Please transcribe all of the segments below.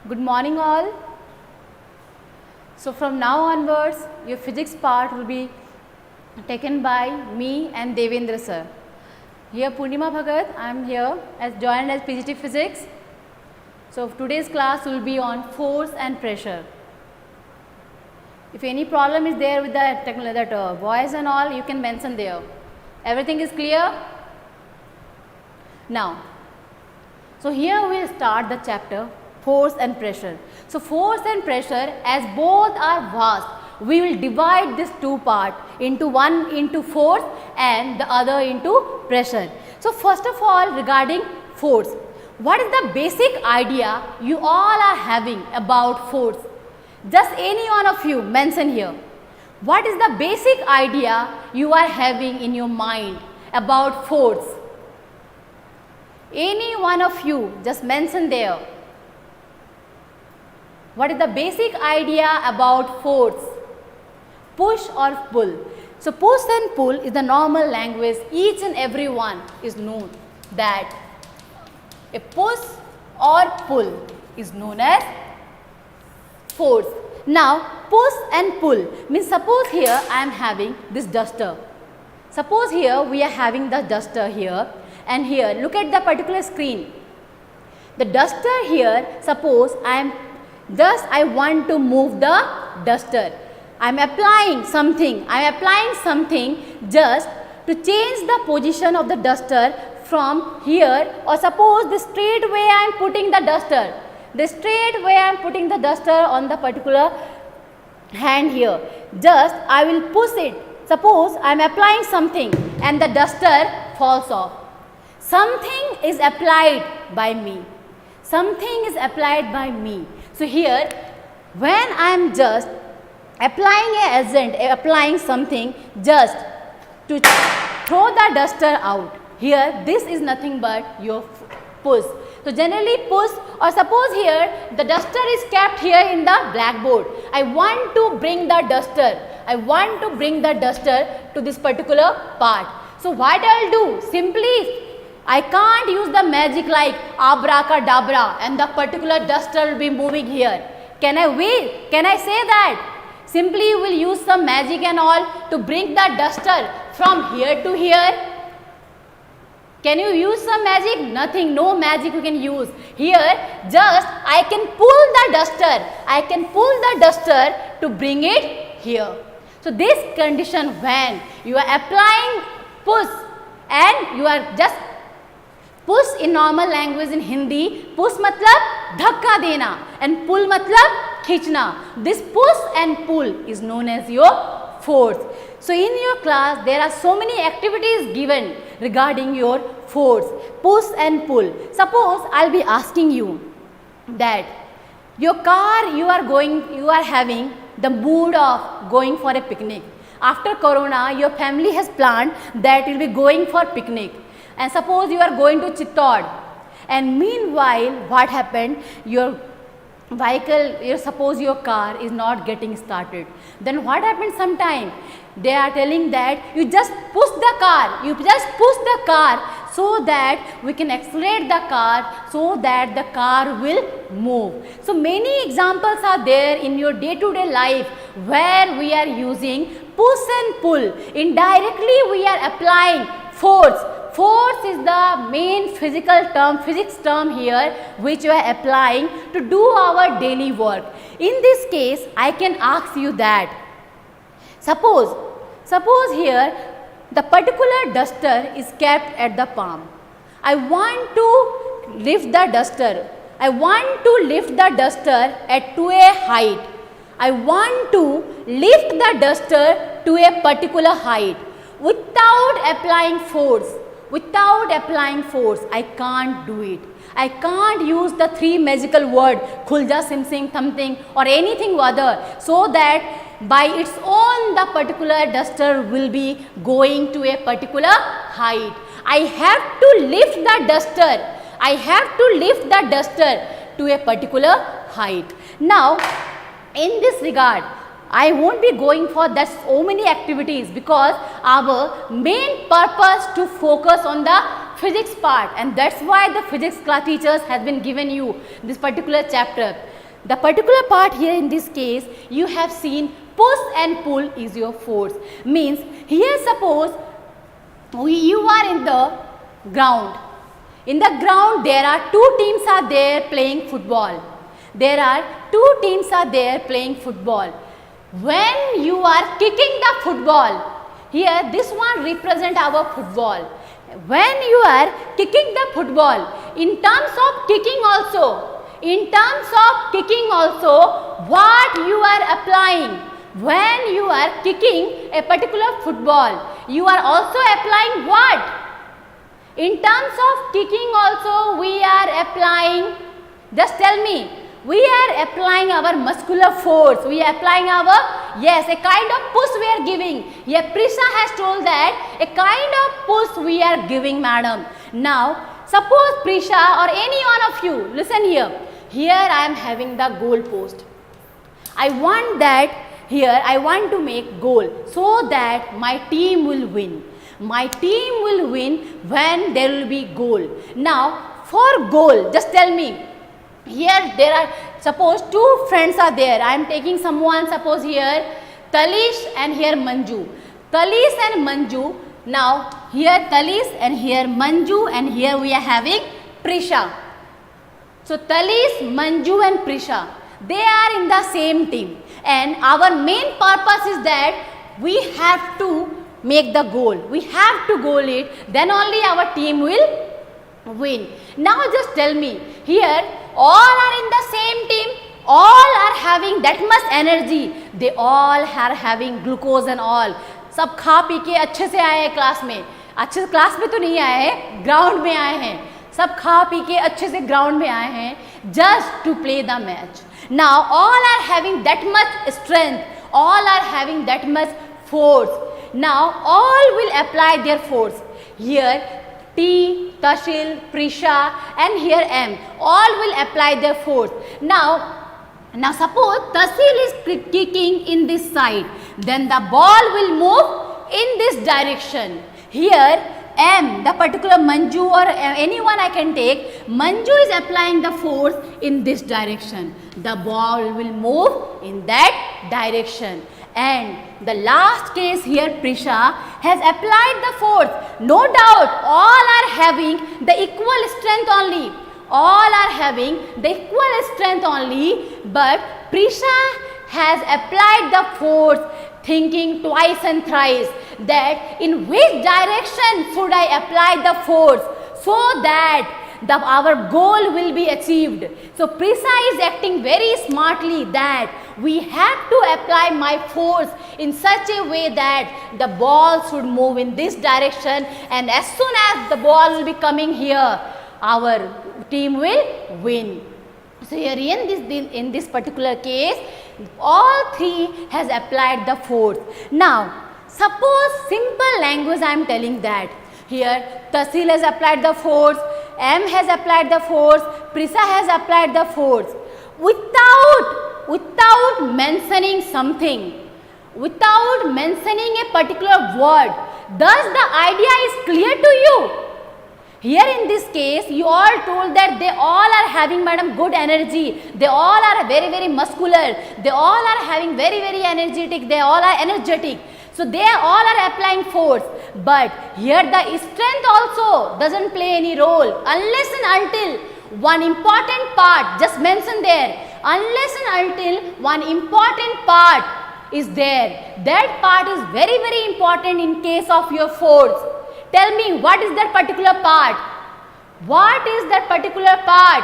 Good morning all. So from now onwards your physics part will be taken by me and Devendra sir. Here Purnima Bhakat, I am here as joined as PGT Physics. So today's class will be on force and pressure. If any problem is there with that voice and all, you can mention there. Everything is clear? Now, so here we will start the chapter force and pressure. So force and pressure, as both are vast, we will divide this two parts into one into force and the other into pressure. So first of all, regarding force, what is the basic idea you all are having about force? Just any one of you mention here. What is the basic idea you are having in your mind about force? Any one of you just mention there. What is the basic idea about force? Push or pull? So push and pull is the normal language. Each and every one is known that a push or pull is known as force. Now push and pull means, suppose here I am having this duster. Suppose here we are having the duster here, and here look at the particular screen. The duster here, suppose I want to move the duster. I am applying something just to change the position of the duster from here, or suppose the straight way I am putting the duster. The straight way I am putting the duster on the particular hand here. Just I will push it. Suppose I am applying something and the duster falls off. Something is applied by me. Something is applied by me. So here when I am just applying something just to throw the duster out, here this is nothing but your push. So generally push, or suppose here the duster is kept here in the blackboard. I want to bring the duster. To this particular part. So what I will do? Simply I can't use the magic like abracadabra and the particular duster will be moving here. Can I say that? Simply you will use some magic and all to bring the duster from here to here. Can you use some magic? Nothing, no magic you can use. Here just I can pull the duster to bring it here. So this condition, when you are applying push and you are just push in normal language in Hindi, push matlab dhakka dena and pull matlab khichna. This push and pull is known as your force. So in your class there are so many activities given regarding your force, push and pull. Suppose I will be asking you that your car you are having the mood of going for a picnic. After corona your family has planned that you will be going for picnic, and suppose you are going to Chittor, and meanwhile what happened, your vehicle, suppose your car is not getting started. Then what happens sometime? They are telling that you just push the car so that we can accelerate the car so that the car will move. So many examples are there in your day-to-day life where we are using push and pull. Indirectly we are applying force. Force is the main physics term here which we are applying to do our daily work. In this case I can ask you that suppose here the particular duster is kept at the palm. I want to lift the duster. At to a height. I want to lift the duster to a particular height without applying force. I can't do it. I can't use the three magical words khulja, sim, something or anything other, so that by its own the particular duster will be going to a particular height. I have to lift the duster to a particular height. Now in this regard I won't be going for that so many activities, because our main purpose to focus on the physics part, and that's why the physics class teachers has been given you this particular chapter. The particular part here in this case, you have seen push and pull is your force. Means here suppose you are in the ground. In the ground there are two teams are there playing football. There are two teams are there playing football. When you are kicking the football, here this one represent our football. When you are kicking the football, in terms of kicking also, what you are applying? When you are kicking a particular football, you are also applying what? In terms of kicking also we are applying, just tell me, we are applying our muscular force, we are applying our, yes, a kind of push we are giving. Here Prisha has told that a kind of push we are giving, madam. Now suppose Prisha or any one of you, listen here, here I am having the goal post. I want that, here I want to make goal so that my team will win. My team will win when there will be goal. Now for goal, just tell me, here there are, suppose two friends are there. I am taking someone, suppose here Talish and here Manju. Talish and Manju. Now here Talish and here Manju and here we are having Prisha. So Talish, Manju and Prisha, they are in the same team. And our main purpose is that we have to make the goal. We have to goal it. Then only our team will win. Now just tell me, here all are in the same team, all are having that much energy, they all are having glucose and all. सब खा P के अच्छे से आए हैं class में, अच्छे से क्लास में तो नहीं आए हैं, ग्राउंड में आए हैं, सब खा पी के अच्छे से ग्राउंड में आए हैं just to play the match. Now all are having that much strength, all are having that much force. Now all will apply their force. Here T, Tashil, Prisha and here M, all will apply their force. Now suppose Tashil is kicking in this side, then the ball will move in this direction. Here M, the particular Manju or anyone I can take, Manju is applying the force in this direction. The ball will move in that direction. And the last case here Prisha has applied the force. No doubt all are having the equal strength only. All are having the equal strength only, but Prisha has applied the force thinking twice and thrice that in which direction should I apply the force so that our goal will be achieved. So Prisha is acting very smartly that we have to apply my force in such a way that the ball should move in this direction, and as soon as the ball will be coming here, our team will win. So here in this particular case, all three has applied the force. Now suppose simple language I am telling that. Here Tasil has applied the force, M has applied the force, Prisha has applied the force. Without mentioning something, without mentioning a particular word, thus the idea is clear to you. Here in this case, you all told that they all are having, madam, good energy. They all are very, very muscular. They all are having very, very energetic. They all are energetic. So they all are applying force. But here the strength also doesn't play any role unless and until one important part, just mention there, unless and until one important part is there. That part is very, very important in case of your force. Tell me, what is that particular part? What is that particular part?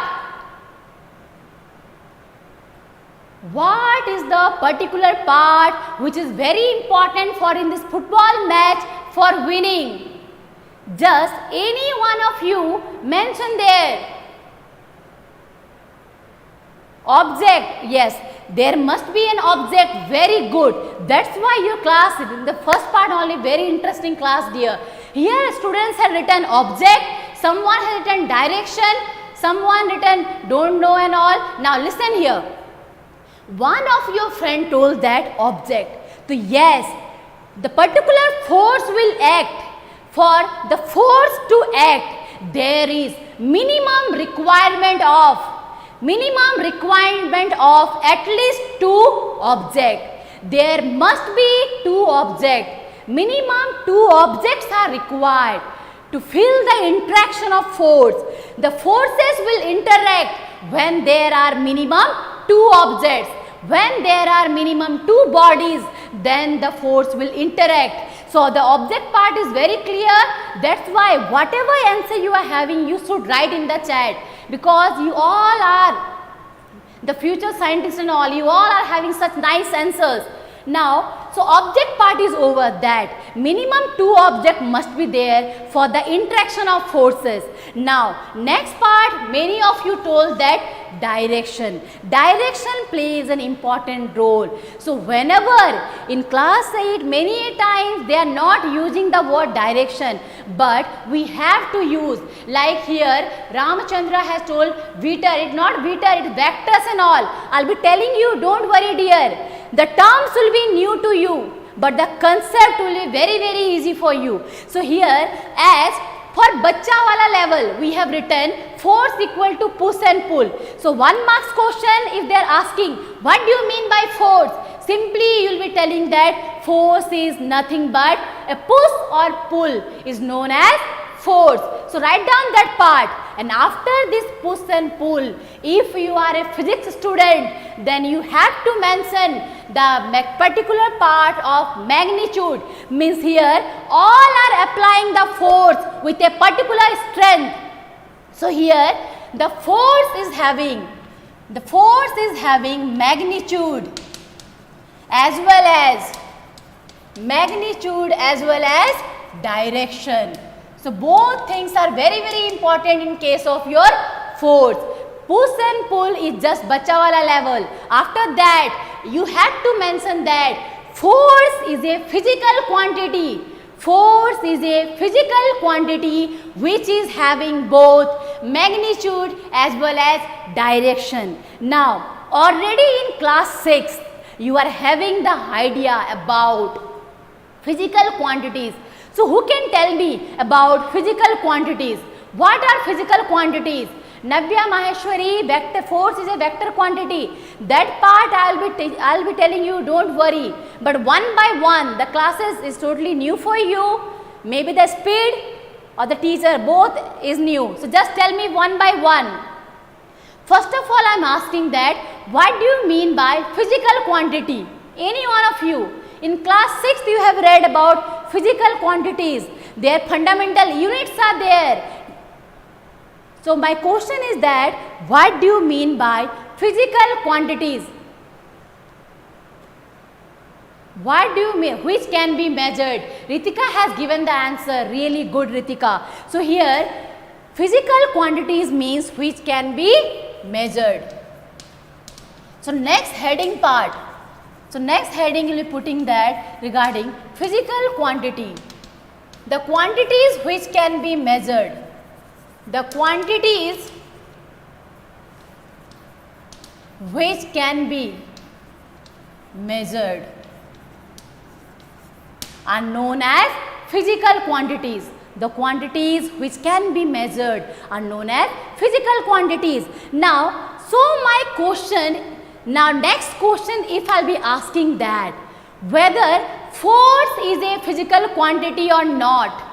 What is the particular part which is very important for in this football match for winning? Just any one of you mention there. Object, yes, there must be an object, very good. That's why your class, in the first part only, very interesting class dear. Here students have written object, someone has written direction, someone written don't know and all. Now listen here. One of your friend told that object. So yes, the particular force will act. For the force to act, there is minimum requirement of minimum requirement of at least 2 objects. There must be 2 objects. Minimum 2 objects are required to fill the interaction of force. The forces will interact when there are minimum 2 objects. When there are minimum 2 bodies, then the force will interact. So the object part is very clear. That's why whatever answer you are having, you should write in the chat, because you all are the future scientists and all, you all are having such nice answers. Now, so object part is over. That minimum 2 objects must be there for the interaction of forces. Now, next part, many of you told that direction. Direction plays an important role. So, whenever in class 8, many times they are not using the word direction, but we have to use, like here Ramachandra has told vector, it's not vector, it's vectors and all. I'll be telling you, don't worry dear. The terms will be new to you, but the concept will be very easy for you. So here, as for bacha wala level, we have written force equal to push and pull. So 1 marks question, if they are asking what do you mean by force, simply you will be telling that force is nothing but a push or pull is known as force. So write down that part, and after this push and pull, if you are a physics student, then you have to mention the particular part of magnitude. Means here all are applying the force with a particular strength. So here the force is having magnitude as well as direction. So both things are very important in case of your force. Push and pull is just bacha wala level. After that, you have to mention that force is a physical quantity. Force is a physical quantity which is having both magnitude as well as direction. Now, already in class 6, you are having the idea about physical quantities. So who can tell me about physical quantities? What are physical quantities? Navya Maheshwari, vector force is a vector quantity. That part I'll be telling you, don't worry. But one by one, the classes is totally new for you. Maybe the speed or the teacher, both is new. So just tell me one by one. First of all, I'm asking that what do you mean by physical quantity? Any one of you. In class 6th, you have read about physical quantities. Their fundamental units are there. So my question is that what do you mean by physical quantities? What do you mean? Which can be measured? Ritika has given the answer. Really good, Ritika. So here, physical quantities means which can be measured. So next heading part. So next heading you will be putting that regarding physical quantity. The quantities which can be measured. The quantities which can be measured are known as physical quantities. The quantities which can be measured are known as physical quantities. Now, so my question, now next question, if I'll be asking that whether force is a physical quantity or not.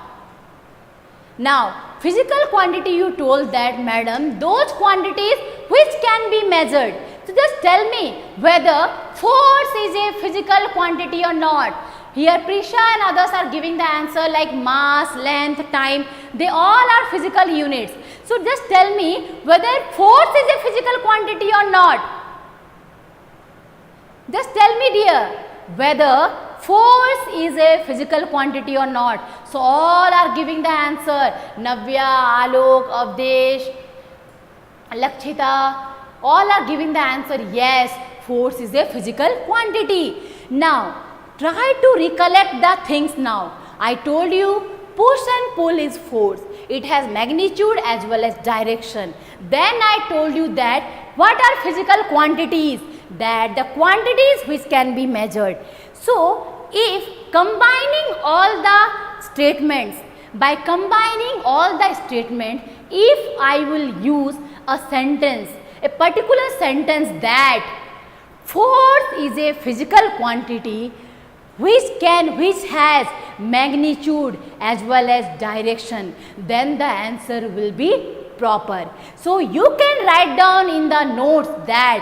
Now, physical quantity you told that madam, those quantities which can be measured. So just tell me whether force is a physical quantity or not. Here Prisha and others are giving the answer like mass, length, time. They all are physical units. So just tell me whether force is a physical quantity or not. Just tell me dear whether force is a physical quantity or not. So all are giving the answer. Navya, Alok, Avdesh, Lakshita, all are giving the answer. Yes, force is a physical quantity. Now, try to recollect the things now. I told you push and pull is force. It has magnitude as well as direction. Then I told you that what are physical quantities? That the quantities which can be measured. So, if combining all the statements, by combining all the statements, if I will use a sentence a particular sentence that force is a physical quantity which has magnitude as well as direction, then the answer will be proper. So you can write down in the notes that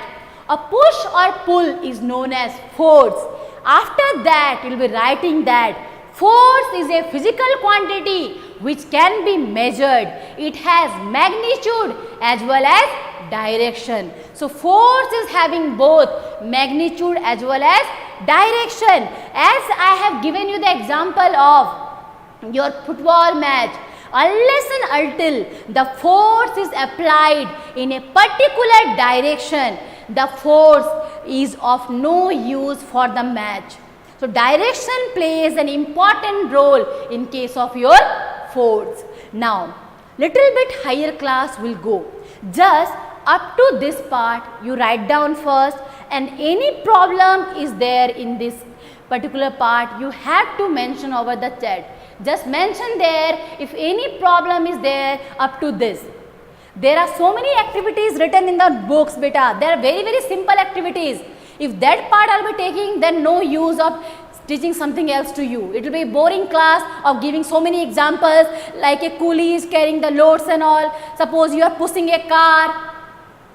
a push or pull is known as force. After that you will be writing that force is a physical quantity which can be measured. It has magnitude as well as direction. So force is having both magnitude as well as direction. As I have given you the example of your football match, unless and until the force is applied in a particular direction, the force is of no use for the match. So direction plays an important role in case of your force. Now little bit higher class will go. Just up to this part you write down first, and any problem is there in this particular part you have to mention over the chat. Just mention there if any problem is there up to this. There are so many activities written in the books, beta. They are very simple activities. If that part I will be taking, then no use of teaching something else to you. It will be a boring class of giving so many examples like a coolie is carrying the loads and all. Suppose you are pushing a car.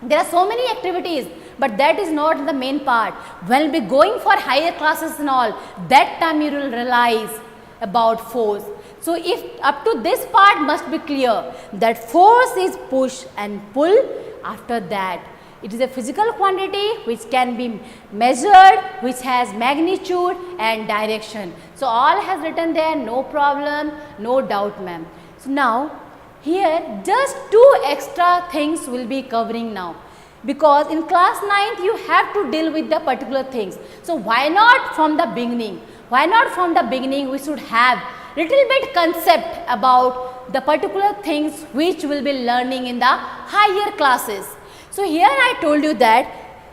There are so many activities, but that is not the main part. When we will be going for higher classes and all, that time you will realize about force. So if up to this part must be clear that force is push and pull. After that it is a physical quantity which can be measured, which has magnitude and direction. So all has written there, no problem, no doubt ma'am. So now here just two extra things will be covering now, because in class 9th you have to deal with the particular things. So why not from the beginning? Why not from the beginning we should have little bit concept about the particular things which we will be learning in the higher classes. So here I told you that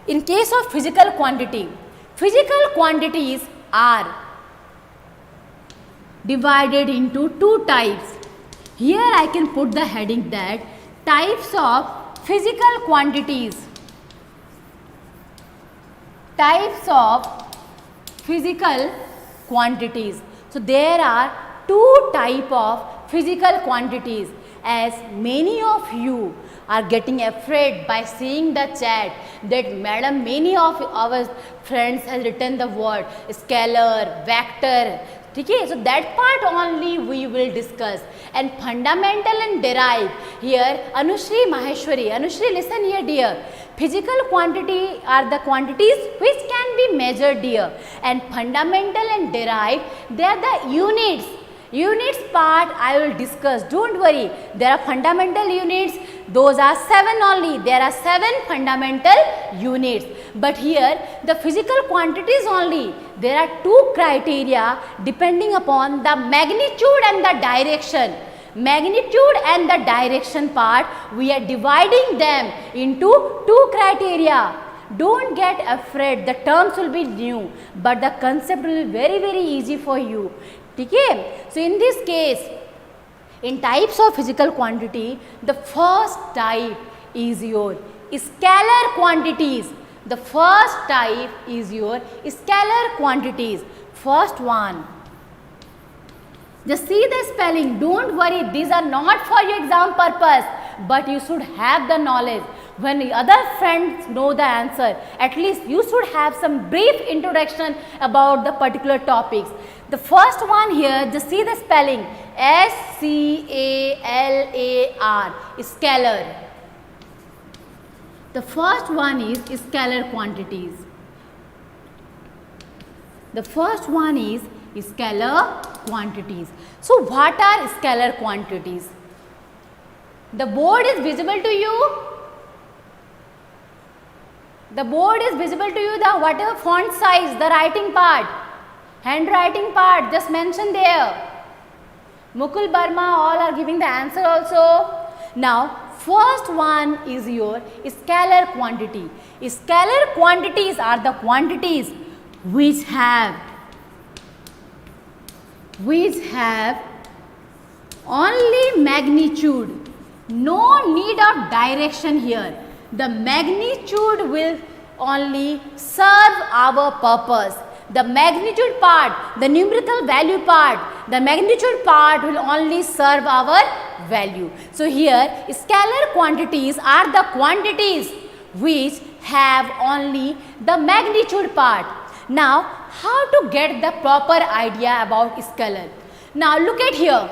in case of physical quantity, physical quantities are divided into two types. Here I can put the heading that types of physical quantities. Types of physical quantities. So there are two types of physical quantities. As many of you are getting afraid by seeing the chat that madam, many of our friends has written the word scalar, vector. Okay, so that part only we will discuss, and fundamental and derived. Here Anushri Maheshwari, Anushri listen here dear. Physical quantity are the quantities which can be measured dear, and fundamental and derived they are the units. Units part I will discuss, don't worry. There are fundamental units, those are 7 only. There are 7 fundamental units. But here the physical quantities only, there are 2 criteria depending upon the magnitude and the direction. Magnitude and the direction part we are dividing them into 2 criteria. Don't get afraid, the terms will be new but the concept will be very easy for you. Okay? So in this case, in types of physical quantity, the first type is your scalar quantities. The first type is your scalar quantities. First one. Just see the spelling, don't worry, these are not for your exam purpose, but you should have the knowledge. When the other friends know the answer, at least you should have some brief introduction about the particular topics. The first one here, just see the spelling, S-C-A-L-A-R, scalar. The first one is scalar quantities. The first one is scalar quantities. So what are scalar quantities? The board is visible to you. The board is visible to you, the whatever font size, the writing part, handwriting part, just mention there. Mukul Barma, all are giving the answer also. Now, first one is your scalar quantity. Scalar quantities are the quantities which have only magnitude, no need of direction here. the magnitude will only serve our purpose. The magnitude part, the numerical value part, the magnitude part will only serve our value. So here scalar quantities are the quantities which have only the magnitude part. Now how to get the proper idea about scalar? Now look at here.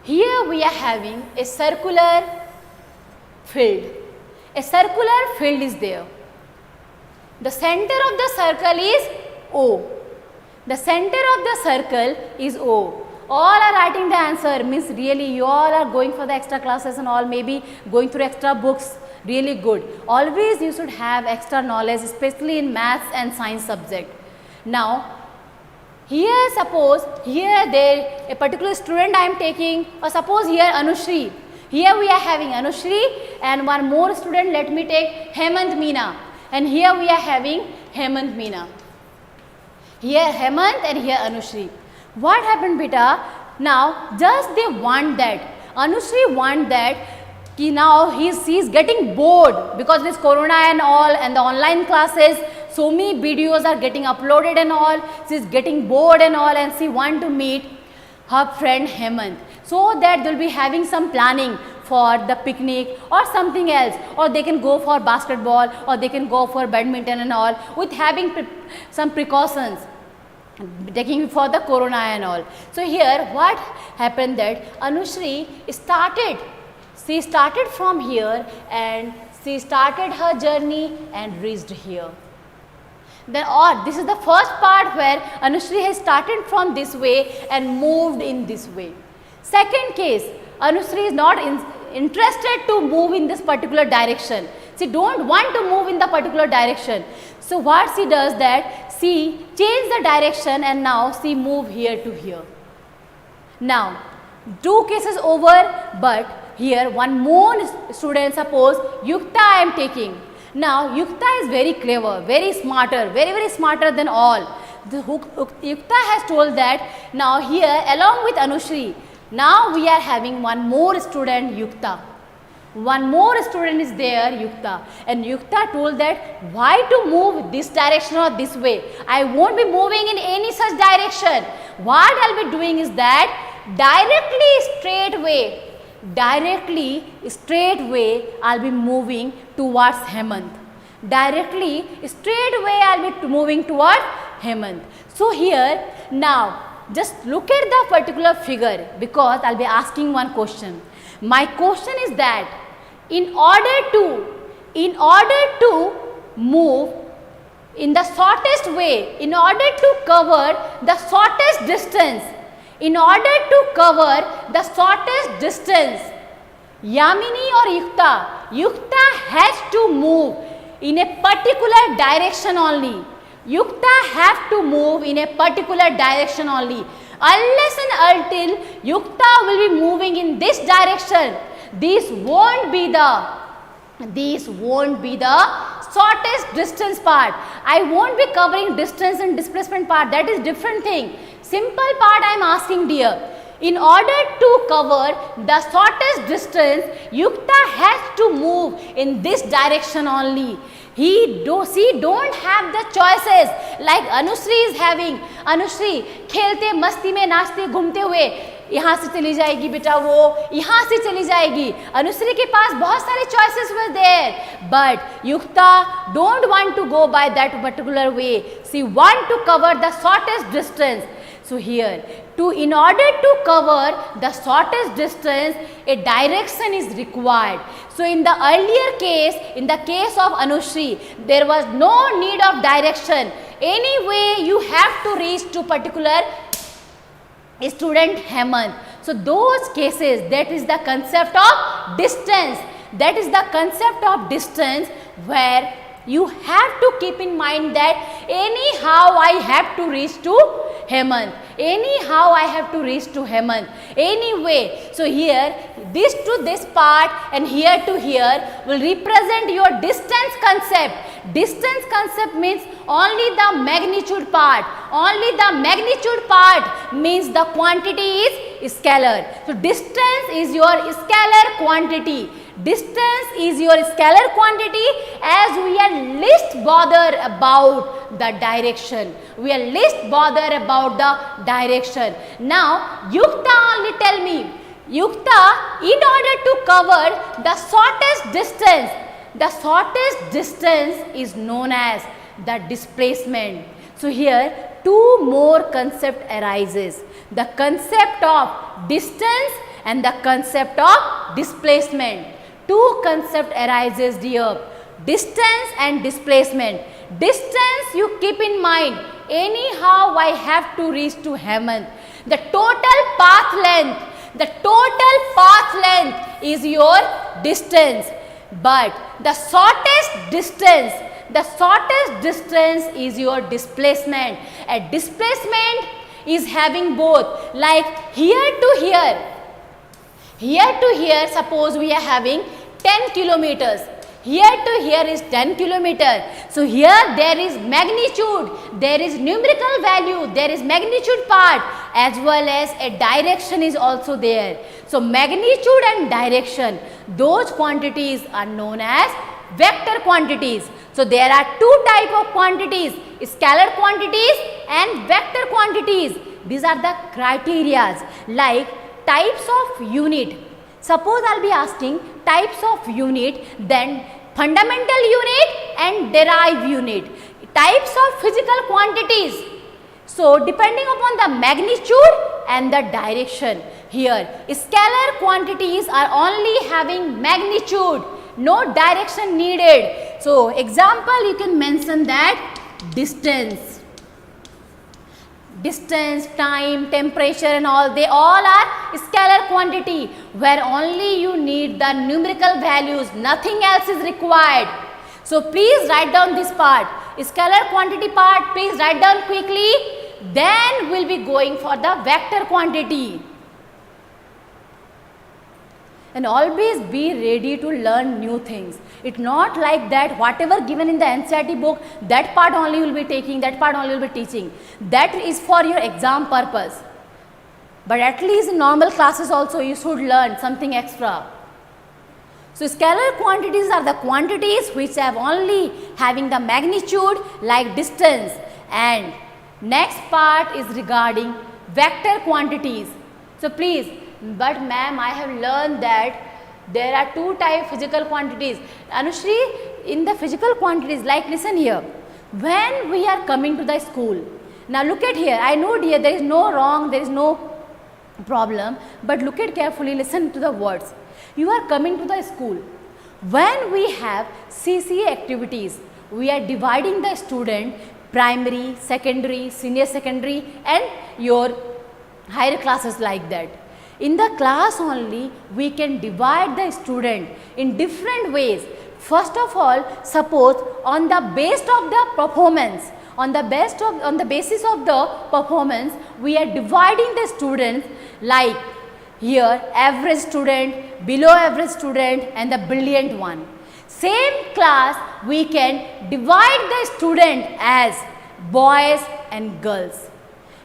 Here we are having a circular field. A circular field is there. The center of the circle is O. The center of the circle is O. All are writing the answer, means really you all are going for the extra classes and all, maybe going through extra books, really good. Always you should have extra knowledge, especially in maths and science subject. Now here suppose here there a particular student I am taking, or suppose here Anushri. Here we are having Anushri and one more student, let me take Hemant Meena, and here we are having Hemant Meena. Here Hemant and here Anushri. What happened beta? Now just they want that, Anushri want that now she is getting bored because this corona and all and the online classes, so many videos are getting uploaded and all, she is getting bored and all, and she want to meet her friend Hemant, so that they will be having some planning for the picnic or something else, or they can go for basketball or they can go for badminton and all, with having some precautions taking for the corona and all. So here what happened that Anushri started, she started from here and she started her journey and reached here. Then this is the first part where Anushri has started from this way and moved in this way. Second case, Anushri is not interested to move in this particular direction. She don't want to move in the particular direction. So what she does that, she change the direction and now she move here to here. Now two cases over, but here one more student, suppose Yukta I am taking. Now Yukta is very clever, very smarter, very smarter than all. Yukta has told that now here along with Anushri, now we are having one more student Yukta. One more student is there Yukta, and Yukta told that why to move this direction or this way. I won't be moving in any such direction. What I'll be doing is that directly straight way I'll be moving towards Hemant. Directly straight way I'll be moving towards Hemant. So here now just look at the particular figure, because I'll be asking one question. My question is that in order to move in the shortest way, in order to cover the shortest distance, Yamini or Yukta has to move in a particular direction only. Yukta have to move in a particular direction only. Unless and until Yukta will be moving in this direction, this won't be the shortest distance part. I won't be covering distance and displacement part, that is different thing. Simple part I am asking dear. In order to cover the shortest distance, Yukta has to move in this direction only. She don't have the choices like Anushri is having. Anushri खेलते मस्ती में नाचते घूमते हुए यहाँ से चली जाएगी बेटा, वो यहाँ से चली जाएगी. Anushri के पास बहुत सारे choices were there, but Yukta don't want to go by that particular way. She want to cover the shortest distance. So here, in order to cover the shortest distance, a direction is required. So in the earlier case, in the case of Anushri, there was no need of direction. Anyway, you have to reach to particular student Hemant. So those cases, that is the concept of distance. That is the concept of distance where you have to keep in mind that anyhow I have to reach to Hemant. Anyhow I have to reach to Hemant. Anyway, so here this to this part and here to here will represent your distance concept. Distance concept means only the magnitude part. Only the magnitude part means the quantity is scalar. So distance is your scalar quantity. Distance is your scalar quantity, as we are least bothered about the direction. We are least bothered about the direction. Now Yukta only tell me, Yukta, in order to cover the shortest distance is known as the displacement. So here two more concept arises, the concept of distance and the concept of displacement. Two concept arises here, distance and displacement. Distance you keep in mind, anyhow I have to reach to Hemant. The total path length is your distance, but the shortest distance is your displacement. A displacement is having both, like here to here, suppose we are having 10 kilometers. Here to here is 10 kilometers. So here there is magnitude, there is numerical value, there is magnitude part, as well as a direction is also there. So magnitude and direction, those quantities are known as vector quantities. So there are two types of quantities, scalar quantities and vector quantities. These are the criterias, like types of unit. Suppose I will be asking types of unit, then fundamental unit and derived unit. Types of physical quantities. So depending upon the magnitude and the direction. Here scalar quantities are only having magnitude, no direction needed. So example you can mention that distance, time, temperature and all, they all are scalar quantity, where only you need the numerical values, nothing else is required. So please write down this part, scalar quantity part, please write down quickly, then we will be going for the vector quantity. And always be ready to learn new things. It's not like that whatever given in the NCERT book, that part only will be taking, that part only will be teaching. That is for your exam purpose. But at least in normal classes also you should learn something extra. So scalar quantities are the quantities which have only having the magnitude like distance, and next part is regarding vector quantities. So please, but ma'am, I have learned that there are two type physical quantities. Anushri, in the physical quantities, like listen here, when we are coming to the school, now look at here, I know dear there is no wrong, there is no problem, but look at carefully, listen to the words. You are coming to the school. When we have CCA activities, we are dividing the student primary, secondary, senior secondary and your higher classes like that. In the class only we can divide the student in different ways. First of all, suppose on the basis of the performance, on the basis of the performance, we are dividing the students like here average student, below average student and the brilliant one. Same class we can divide the student as boys and girls.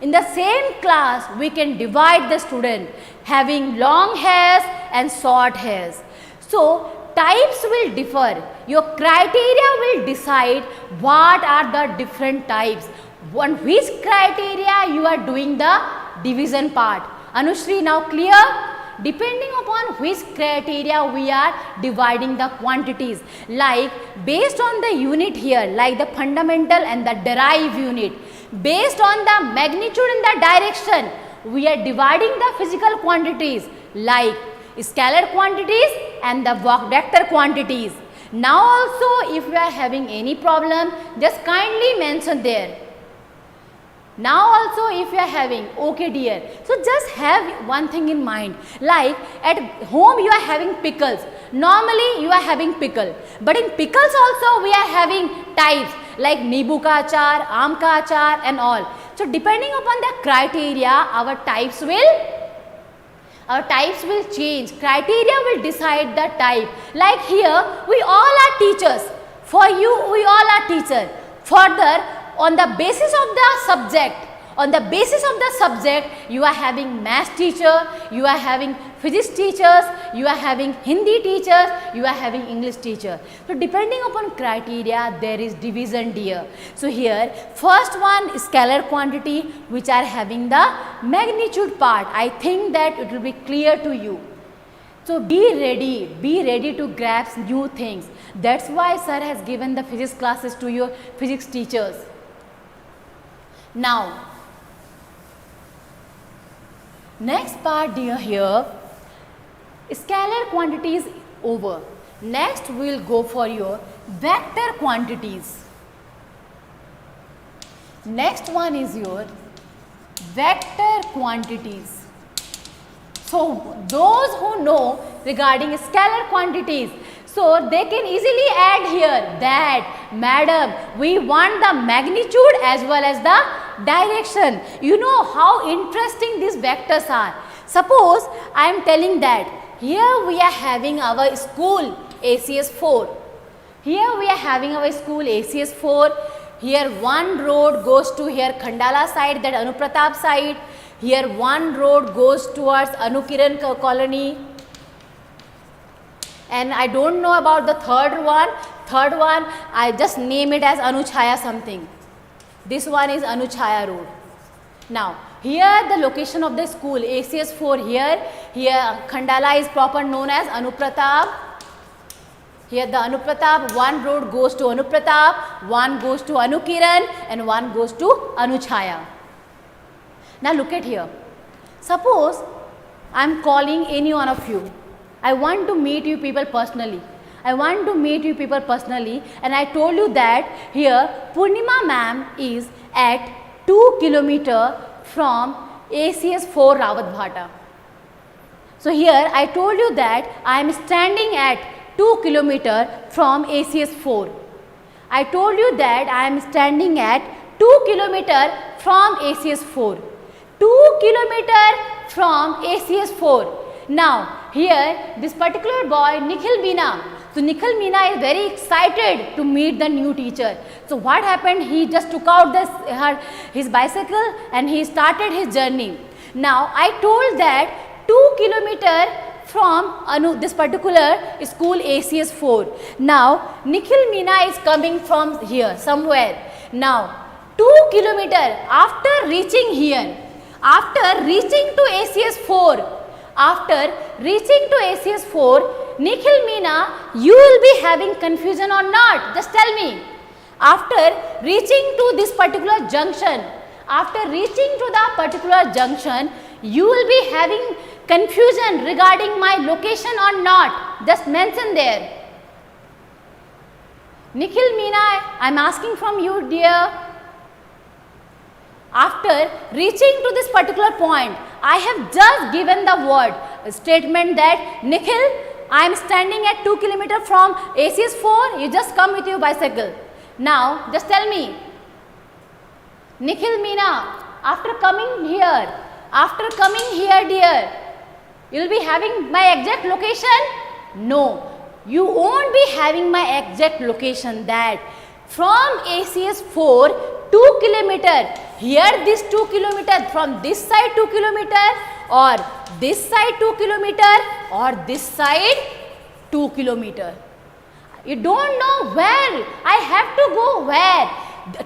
In the same class we can divide the student having long hairs and short hairs. So types will differ. Your criteria will decide what are the different types. On which criteria you are doing the division part. Anushri, now clear? Depending upon which criteria we are dividing the quantities, like based on the unit here, like the fundamental and the derived unit, based on the magnitude and the direction, we are dividing the physical quantities like scalar quantities and the vector quantities. Now also if you are having any problem, just kindly mention there. Now also if you are having, okay dear, so just have one thing in mind, like at home you are having pickles, normally you are having pickle, but in pickles also we are having types like Nibu ka achar, Aam ka achar and all. So depending upon the criteria our types will change, criteria will decide the type. Like here we all are teachers, for you we all are teachers. Further, on the basis of the subject, you are having math teacher, you are having physics teachers, you are having Hindi teachers, you are having English teacher. So depending upon criteria, there is division here. So here, first one is scalar quantity, which are having the magnitude part. I think that it will be clear to you. So be ready to grasp new things. That's why sir has given the physics classes to your physics teachers. Now, next part dear here, scalar quantities over. Next we will go for your vector quantities. Next one is your vector quantities. So those who know regarding scalar quantities, so they can easily add here that madam, we want the magnitude as well as the direction. You know how interesting these vectors are. Suppose I am telling that here we are having our school ACS 4. Here we are having our school ACS 4. Here one road goes to here Khandala side, that Anupratap side. Here one road goes towards Anukiran colony. And I don't know about the third one. Third one, I just name it as Anuchaya something. This one is Anuchaya road. Now, here the location of the school ACS 4 here Khandala is proper known as Anupratap. Here the Anupratap, one road goes to Anupratap, one goes to Anukiran and one goes to Anuchaya. Now look at here. Suppose I am calling any one of you. I want to meet you people personally. And I told you that here Purnima ma'am is at 2 km from ACS 4 Rawatbhata. So here I told you that I am standing at 2 km from ACS 4. I told you that I am standing at 2 km from ACS 4. 2 km from ACS 4. Now here this particular boy Nikhil Meena. So Nikhil Meena is very excited to meet the new teacher. So what happened? He just took out his bicycle and he started his journey. Now I told that 2 km from this particular school ACS 4. Now Nikhil Meena is coming from here somewhere. Now 2 km after reaching here, after reaching to ACS 4, Nikhil Meena, you will be having confusion or not? Just tell me. After reaching to this particular junction, you will be having confusion regarding my location or not? Just mention there. Nikhil Meena, I am asking from you dear. After reaching to this particular point, I have just given the word, a statement that Nikhil, I am standing at 2 km from ACS 4, you just come with your bicycle. Now, just tell me, Nikhil Meena, after coming here dear, you will be having my exact location? No, you won't be having my exact location. That from ACS 4, 2 km, here this 2 km, from this side 2 km or this side 2 km or this side 2 km. You don't know where, I have to go where?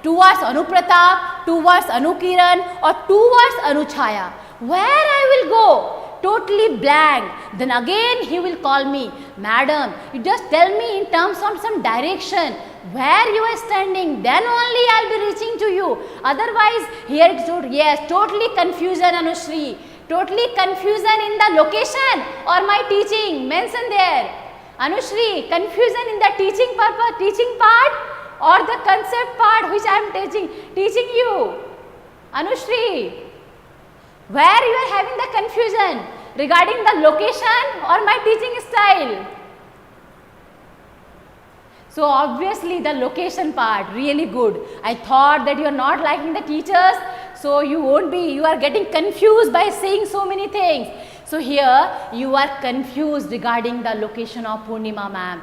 Towards Anupratap, towards Anukiran or towards Anuchaya. Where I will go? Totally blank. Then again he will call me, madam, you just tell me in terms of some direction where you are standing, then only I will be reaching to you. Otherwise here it's yes, totally confusion Anushri, totally confusion in the location or my teaching, mention there. Anushri, confusion in the teaching purpose, teaching part or the concept part which I am teaching you. Anushri, where you are having the confusion regarding the location or my teaching style? So obviously the location part really good. I thought that you are not liking the teachers, so you are getting confused by saying so many things. So here you are confused regarding the location of Purnima ma'am,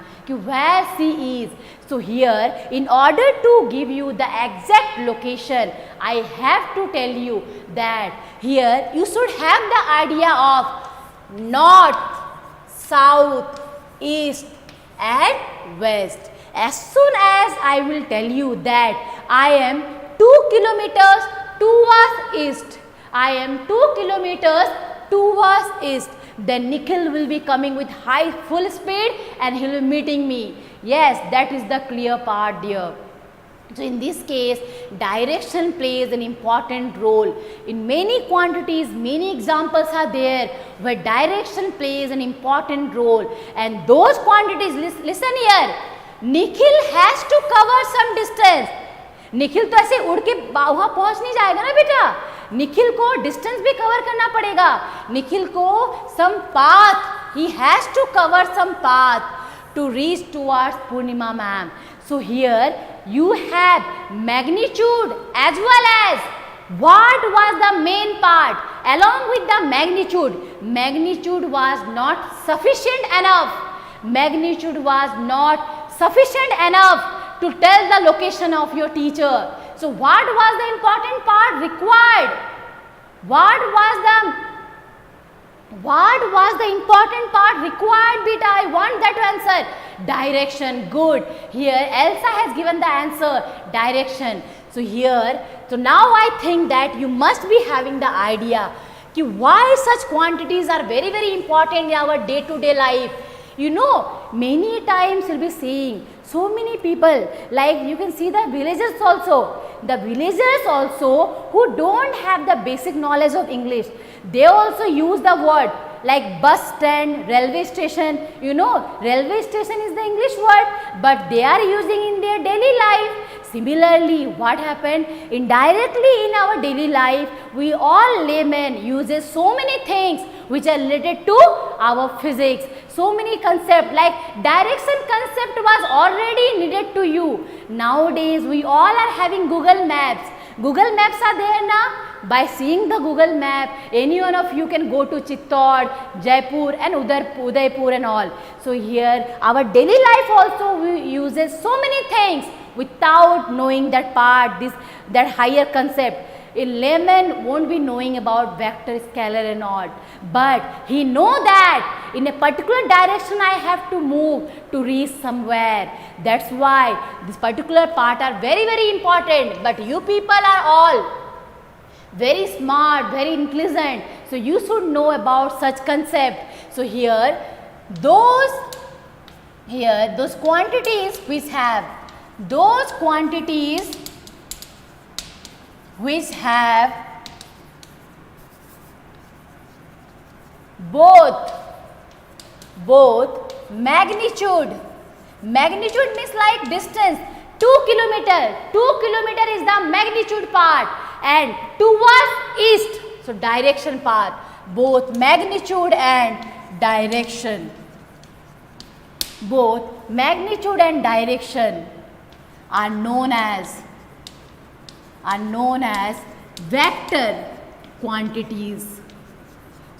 where she is. So here, in order to give you the exact location, I have to tell you that here you should have the idea of north, south, east and west. As soon as I will tell you that I am 2 kilometers towards east, I am 2 kilometers towards east, then Nikhil will be coming with high full speed and he will be meeting me. Yes, that is the clear part dear. So in this case, direction plays an important role. In many quantities, many examples are there where direction plays an important role, and those quantities, listen here, Nikhil has to cover some distance. Nikhil तो ऐसे उड़ के वहाँ पहुँच नहीं जाएगा ना बेटा, निखिल को डिस्टेंस भी कवर करना पड़ेगा. निखिल को some path, he has to cover some path to reach towards Purnima ma'am. So here you have magnitude as well as what was the main part. Along with the magnitude, magnitude was not sufficient enough. Magnitude was not sufficient enough to tell the location of your teacher. So what was the important part required? What was the important part required beta? I want that to answer. Direction. Good. Here Elsa has given the answer. Direction. So here, so now I think that you must be having the idea कि why such quantities are very very important in our day to day life. You know, many times you'll be seeing so many people, like you can see the villagers also. The villagers also who don't have the basic knowledge of English, they also use the word like bus stand, railway station. You know, railway station is the English word, but they are using in their daily life. Similarly, what happened indirectly in our daily life, we all laymen uses so many things which are related to our physics. So many concepts like direction concept was already needed to you. Nowadays, we all are having Google Maps. Google Maps are there now. By seeing the Google map, any one of you can go to Chittor, Jaipur and Udaipur and all. So here our daily life also uses so many things without knowing that part, that higher concept. A layman won't be knowing about vector, scalar and all, but he know that in a particular direction I have to move to reach somewhere. That's why this particular part are very very important. But you people are all very smart, very intelligent, so you should know about such concept. So here those quantities which have both magnitude means like distance. 2 kilometer is the magnitude part, and towards east, so direction part. Both magnitude and direction, are known as vector quantities.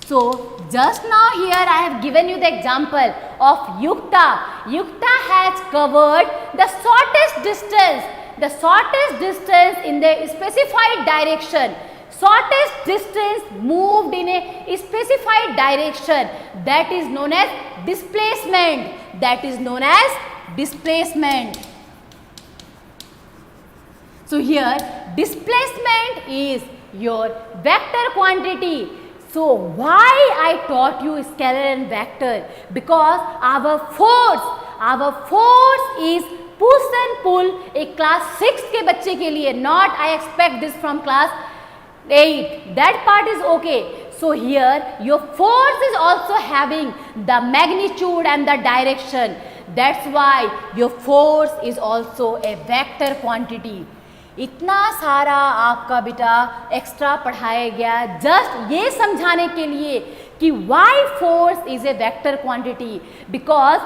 So just now here I have given you the example of Yukta. Yukta has covered the shortest distance in the specified direction. Shortest distance moved in a specified direction, that is known as displacement. So here displacement is your vector quantity. So why I taught you scalar and vector? Because our force is push and pull एक class 6 के बच्चे के लिए, not I expect this from class 8. That part is okay. So here your force is also having the magnitude and the direction. That's why your force is also a vector quantity. इतना सारा आपका बेटा extra पढ़ाया गया just ये समझाने के लिए कि why force is a vector quantity, because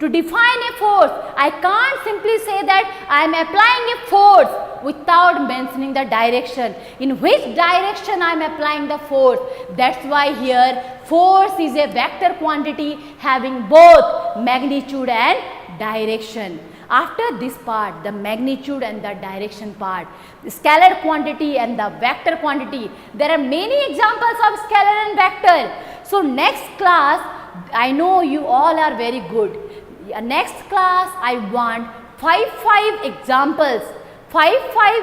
To define a force, I can't simply say that I am applying a force without mentioning the direction. In which direction I am applying the force? That's why here force is a vector quantity having both magnitude and direction. After this part, the magnitude and the direction part, the scalar quantity and the vector quantity, there are many examples of scalar and vector. So next class, I know you all are very good. Next class, I want 5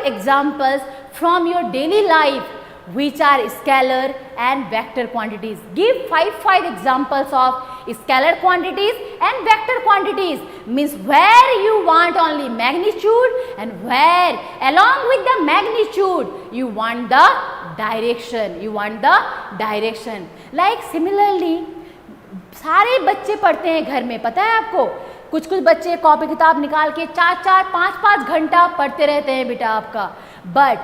examples from your daily life which are scalar and vector quantities. Give 5 examples of scalar quantities and vector quantities, means where you want only magnitude and where along with the magnitude you want the direction. Like similarly, सारे बच्चे पढ़ते हैं घर में, पता है आपको, कुछ बच्चे कॉपी किताब निकाल के 4-4, 5-5 घंटा पढ़ते रहते हैं बेटा आपका. But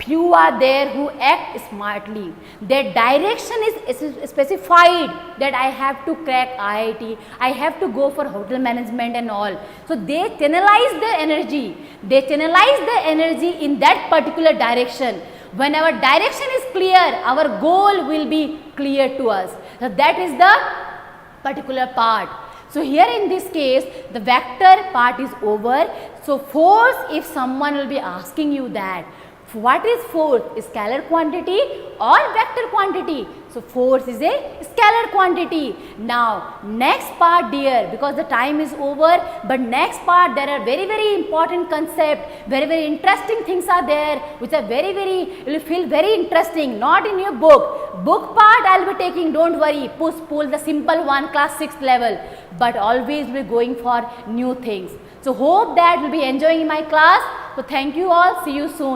few are there who act smartly. Their direction is specified that I have to crack IIT, I have to go for hotel management and all. So they channelize their energy. They channelize their energy in that particular direction. When our direction is clear, our goal will be clear to us. So that is the particular part. So here in this case, the vector part is over. So force, if someone will be asking you that, what is force? Scalar quantity or vector quantity? So force is a scalar quantity. Now next part dear, because the time is over, but next part there are very important concept, very interesting things are there which are you will feel very interesting, not in your book. Book part I will be taking, don't worry, pull the simple one, class 6th level, but always will be going for new things. So hope that you will be enjoying my class. So thank you all, see you soon.